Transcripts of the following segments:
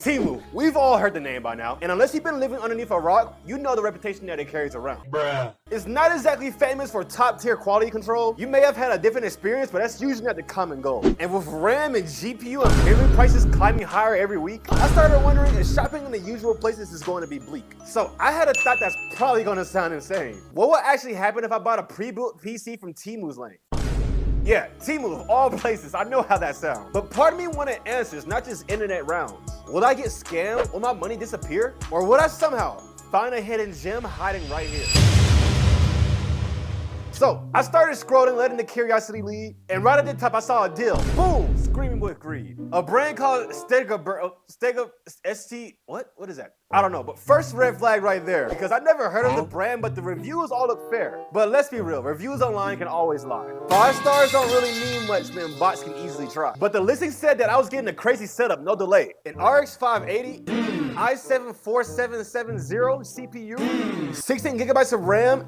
TEMU, we've all heard the name by now, and unless you've been living underneath a rock, you know the reputation that it carries around. Bruh. It's not exactly famous for top-tier quality control. You may have had a different experience, but that's usually not the common goal. And with RAM and GPU and memory prices climbing higher every week, I started wondering if shopping in the usual places is going to be bleak. So I had a thought that's probably going to sound insane. What would actually happen if I bought a pre-built PC from TEMU's lane? Yeah, TEMU of all places, I know how that sounds. But part of me wanted answers, not just internet rounds. Will I get scammed? Will my money disappear? Or would I somehow find a hidden gem hiding right here? So I started scrolling, letting the curiosity lead, and right at the top I saw a deal. Boom! Screaming with greed. A brand called what is that? I don't know, but first red flag right there, because I never heard of the brand, but the reviews all look fair. But let's be real, reviews online can always lie. 5 stars don't really mean much when bots can easily try. But the listing said that I was getting a crazy setup, no delay. An RX 580, i7 4770 CPU, 16 gigabytes of RAM,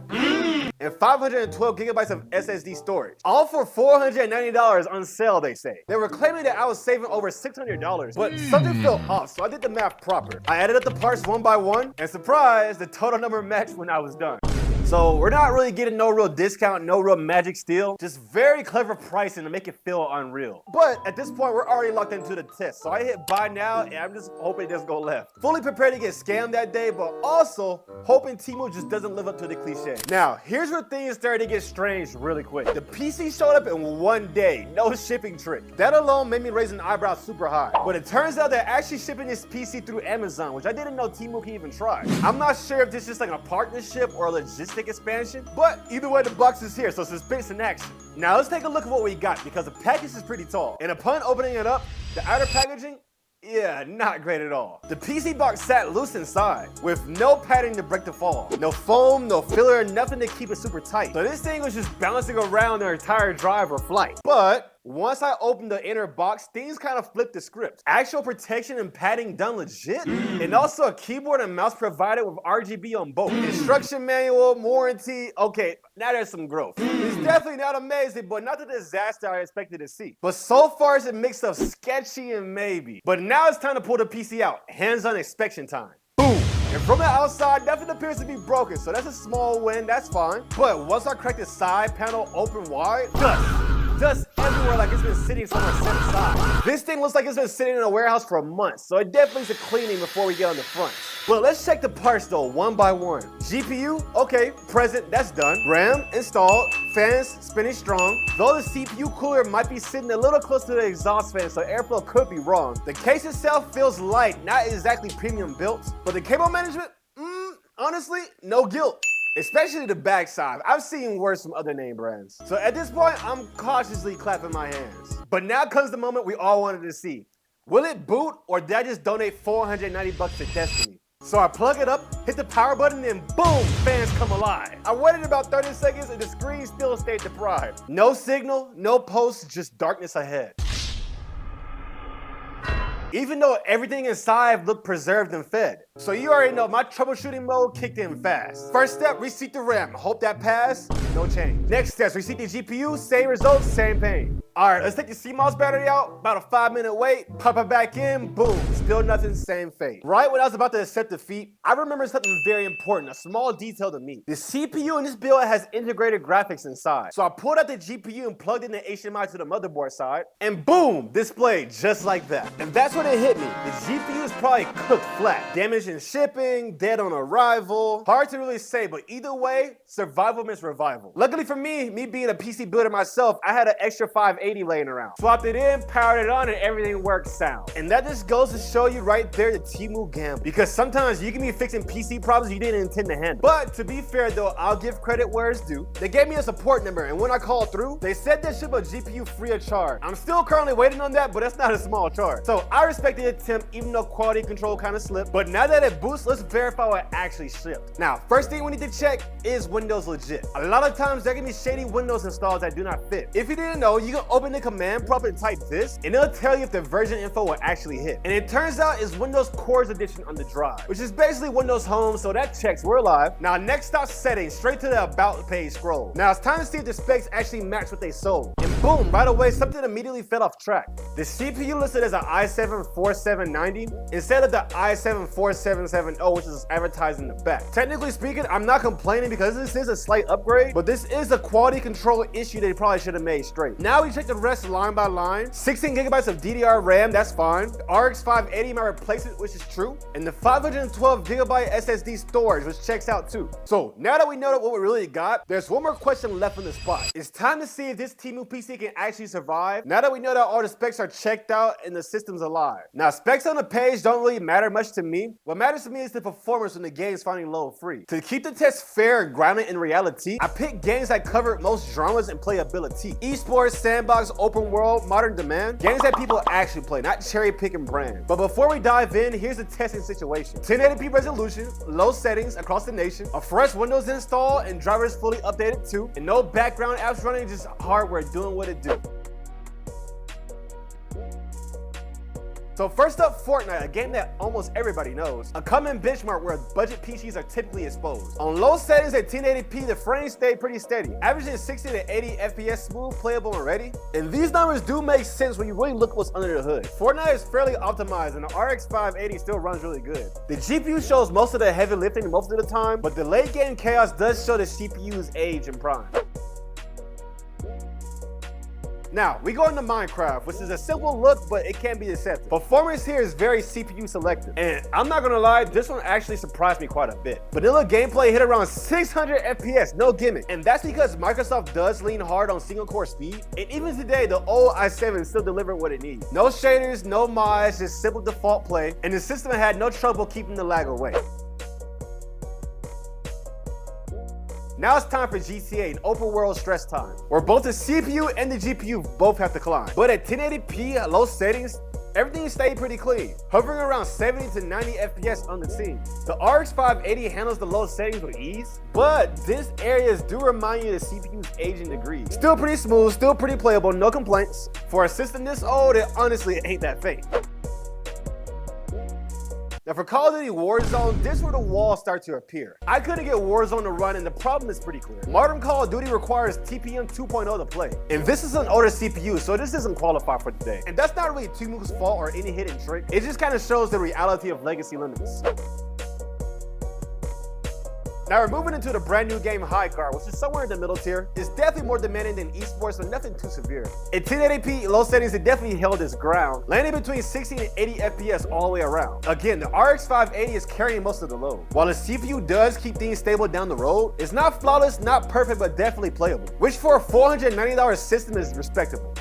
and 512 gigabytes of SSD storage. All for $490 on sale, they say. They were claiming that I was saving over $600, but something felt off, so I did the math proper. I added up the parts one by one, and surprise, the total number matched when I was done. So we're not really getting no real discount, no real magic steal, just very clever pricing to make it feel unreal. But at this point, we're already locked into the test. So I hit buy now, and I'm just hoping it doesn't go left. Fully prepared to get scammed that day, but also hoping TEMU just doesn't live up to the cliche. Now, here's where things started to get strange really quick. The PC showed up in one day, no shipping trick. That alone made me raise an eyebrow super high. But it turns out they're actually shipping this PC through Amazon, which I didn't know TEMU can even try. I'm not sure if this is just like a partnership or a logistic expansion, but either way the box is here, so suspense in action. Now let's take a look at what we got, because the package is pretty tall, and upon opening it up, the outer packaging, yeah, not great at all. The PC box sat loose inside, with no padding to break the fall. No foam, no filler, nothing to keep it super tight. So this thing was just bouncing around the entire drive or flight. But once I opened the inner box, things kind of flipped the script. Actual protection and padding done legit, and also a keyboard and mouse provided with RGB on both. Instruction manual, warranty, okay, now there's some growth. It's definitely not amazing, but not the disaster I expected to see. But so far it's a mix of sketchy and maybe. But now it's time to pull the PC out. Hands-on inspection time. Boom! And from the outside, nothing appears to be broken, so that's a small win, that's fine. But once I crack the side panel open wide, dust everywhere like it's been sitting somewhere set aside. This thing looks like it's been sitting in a warehouse for months, so it definitely needs a cleaning before we get on the front. Well, let's check the parts though, one by one. GPU, okay, present, that's done. RAM, installed. Fans, spinning strong. Though the CPU cooler might be sitting a little close to the exhaust fan, so airflow could be wrong. The case itself feels light, not exactly premium built. But the cable management, honestly, no guilt. Especially the backside. I've seen worse from other name brands. So at this point, I'm cautiously clapping my hands. But now comes the moment we all wanted to see. Will it boot, or did I just donate $490 to Destiny? So I plug it up, hit the power button, and boom, fans come alive. I waited about 30 seconds and the screen still stayed deprived. No signal, no post, just darkness ahead. Even though everything inside looked preserved and fed. So you already know my troubleshooting mode kicked in fast. First step, reseat the RAM. Hope that passed, no change. Next steps, reseat the GPU, same results, same pain. All right, let's take the CMOS battery out, about a 5-minute wait, pop it back in, boom, still nothing, same fate. Right when I was about to accept defeat, I remember something very important, a small detail to me. The CPU in this build has integrated graphics inside. So I pulled out the GPU and plugged in the HDMI to the motherboard side, and boom, displayed just like that. And that's when it hit me. The GPU is probably cooked flat. Damaged in shipping, dead on arrival. Hard to really say, but either way, survival means revival. Luckily for me being a PC builder myself, I had an extra 580 laying around. Swapped it in, powered it on, and everything worked sound. And that just goes to show you right there the TEMU gamble. Because sometimes you can be fixing PC problems you didn't intend to handle. But to be fair though, I'll give credit where it's due. They gave me a support number, and when I called through, they said they ship a GPU free of charge. I'm still currently waiting on that, but that's not a small charge. So I respect the attempt, even though quality control kind of slipped. But now that it boosts, let's verify what actually shipped. Now, first thing we need to check is Windows legit. A lot of times there can be shady Windows installs that do not fit. If you didn't know, you can open the command prompt and type this, and it'll tell you if the version info will actually hit. And it turns out it's Windows Cores Edition on the drive, which is basically Windows Home, so that checks, we're live. Now next stop settings, straight to the About page scroll. Now it's time to see if the specs actually match what they sold. And boom, right away something immediately fell off track. The CPU listed as an i7-4790 instead of the i7-4770, which is advertised in the back. Technically speaking, I'm not complaining because this is a slight upgrade, but this is a quality control issue they probably should have made straight. Now we check the rest line by line. 16 gigabytes of DDR RAM, that's fine. The RX 580 might replace it, which is true. And the 512 gigabyte SSD storage, which checks out too. So now that we know what we really got, there's one more question left on the spot. It's time to see if this TEMU PC can actually survive now that we know that all the specs are checked out and the system's alive. Now, specs on the page don't really matter much to me. What matters to me is the performance when the game is finally load free. To keep the test fair and grounded in reality, I picked games that cover most genres and playability. Esports, sandbox, open world, modern demand. Games that people actually play, not cherry picking brands. But before we dive in, here's the testing situation. 1080p resolution, low settings across the nation, a fresh Windows install and drivers fully updated too, and no background apps running, just hardware doing what it do. So first up, Fortnite, a game that almost everybody knows. A common benchmark where budget PCs are typically exposed. On low settings at 1080p, the frames stay pretty steady, averaging 60 to 80 FPS smooth, playable and ready. And these numbers do make sense when you really look what's under the hood. Fortnite is fairly optimized and the RX 580 still runs really good. The GPU shows most of the heavy lifting most of the time, but the late game chaos does show the CPU's age and prime. Now, we go into Minecraft, which is a simple look, but it can be deceptive. Performance here is very CPU selective. And I'm not gonna lie, this one actually surprised me quite a bit. Vanilla gameplay hit around 600 FPS, no gimmick. And that's because Microsoft does lean hard on single core speed. And even today, the old i7 still delivered what it needs. No shaders, no mods, just simple default play. And the system had no trouble keeping the lag away. Now it's time for GTA, an open world stress time, where both the CPU and the GPU both have to climb. But at 1080p at low settings, everything stayed pretty clean, hovering around 70 to 90 FPS on the scene. The RX 580 handles the low settings with ease, but these areas do remind you of the CPU's aging degrees. Still pretty smooth, still pretty playable, no complaints. For a system this old, it honestly ain't that faint. Now for Call of Duty Warzone, this is where the walls start to appear. I couldn't get Warzone to run and the problem is pretty clear. Modern Call of Duty requires TPM 2.0 to play. And this is an older CPU, so this doesn't qualify for today. And that's not really TEMU's fault or any hidden trick. It just kind of shows the reality of legacy limits. Now we're moving into the brand new game Highgaurd, which is somewhere in the middle tier. It's definitely more demanding than esports, but nothing too severe. At 1080p low settings, it definitely held its ground, landing between 60 and 80 FPS all the way around. Again, the RX 580 is carrying most of the load. While the CPU does keep things stable down the road, it's not flawless, not perfect, but definitely playable, which for a $490 system is respectable.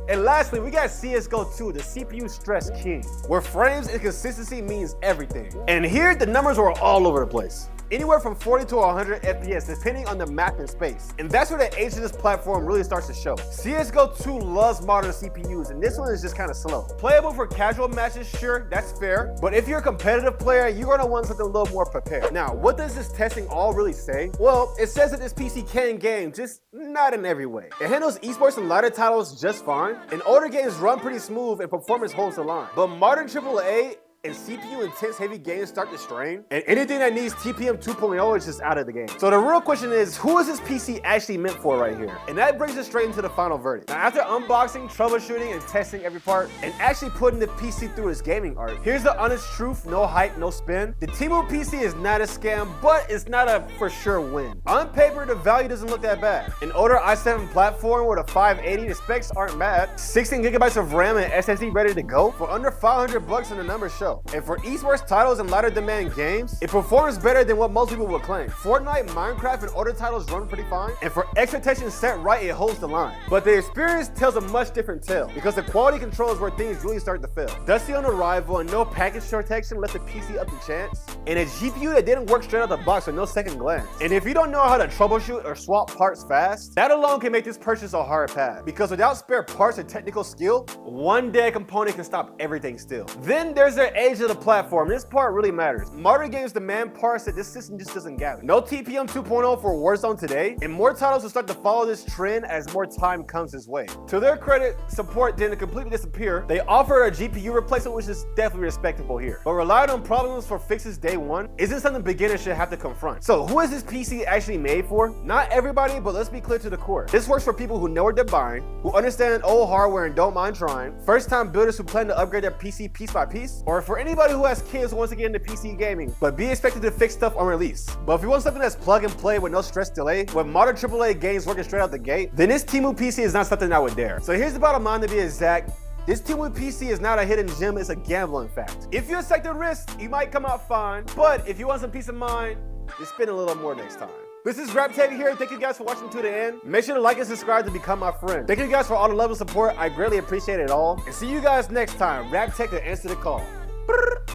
And lastly, we got CSGO 2, the CPU stress king, where frames and consistency means everything. And here, the numbers were all over the place. Anywhere from 40 to 100 FPS, depending on the map and space. And that's where the age of this platform really starts to show. CSGO 2 loves modern CPUs, and this one is just kind of slow. Playable for casual matches, sure, that's fair. But if you're a competitive player, you're gonna want something a little more prepared. Now, what does this testing all really say? Well, it says that this PC can game, just not in every way. It handles esports and lighter titles just fine, and older games run pretty smooth and performance holds the line. But modern AAA and CPU intense heavy games start to strain, and anything that needs TPM 2.0 is just out of the game. So the real question is, who is this PC actually meant for right here? And that brings us straight into the final verdict. Now after unboxing, troubleshooting, and testing every part, and actually putting the PC through its gaming art, here's the honest truth, no hype, no spin. The TEMU PC is not a scam, but it's not a for sure win. On paper, the value doesn't look that bad. An older i7 platform with a 580, the specs aren't bad. 16 gigabytes of RAM and SSD ready to go for under 500 bucks, and the numbers show. And for esports titles and lighter demand games, it performs better than what most people would claim. Fortnite, Minecraft, and older titles run pretty fine. And for expectations set right, it holds the line. But the experience tells a much different tale, because the quality control is where things really start to fail. Dusty on arrival and no package protection left the PC up to chance. And a GPU that didn't work straight out the box with no second glance. And if you don't know how to troubleshoot or swap parts fast, that alone can make this purchase a hard pass. Because without spare parts or technical skill, one dead component can stop everything still. Then there's their age of the platform, this part really matters. Modern games demand parts that this system just doesn't gather. No TPM 2.0 for Warzone today, and more titles will start to follow this trend as more time comes his way. To their credit, support didn't completely disappear. They offered a GPU replacement, which is definitely respectable here. But relying on problems for fixes day one isn't something beginners should have to confront. So who is this PC actually made for? Not everybody, but let's be clear to the core. This works for people who know what they're buying, who understand old hardware and don't mind trying, first-time builders who plan to upgrade their PC piece by piece, or for anybody who has kids who wants to get into PC gaming, but be expected to fix stuff on release. But if you want something that's plug and play with no stress delay, with modern AAA games working straight out the gate, then this TEMU PC is not something I would dare. So here's the bottom line, to be exact. This TEMU PC is not a hidden gem, it's a gamble in fact. If you accept the risk, you might come out fine, but if you want some peace of mind, just spend a little more next time. This is RapTech here. Thank you guys for watching to the end. Make sure to like and subscribe to become my friend. Thank you guys for all the love and support. I greatly appreciate it all. And see you guys next time. RapTech to answer the call.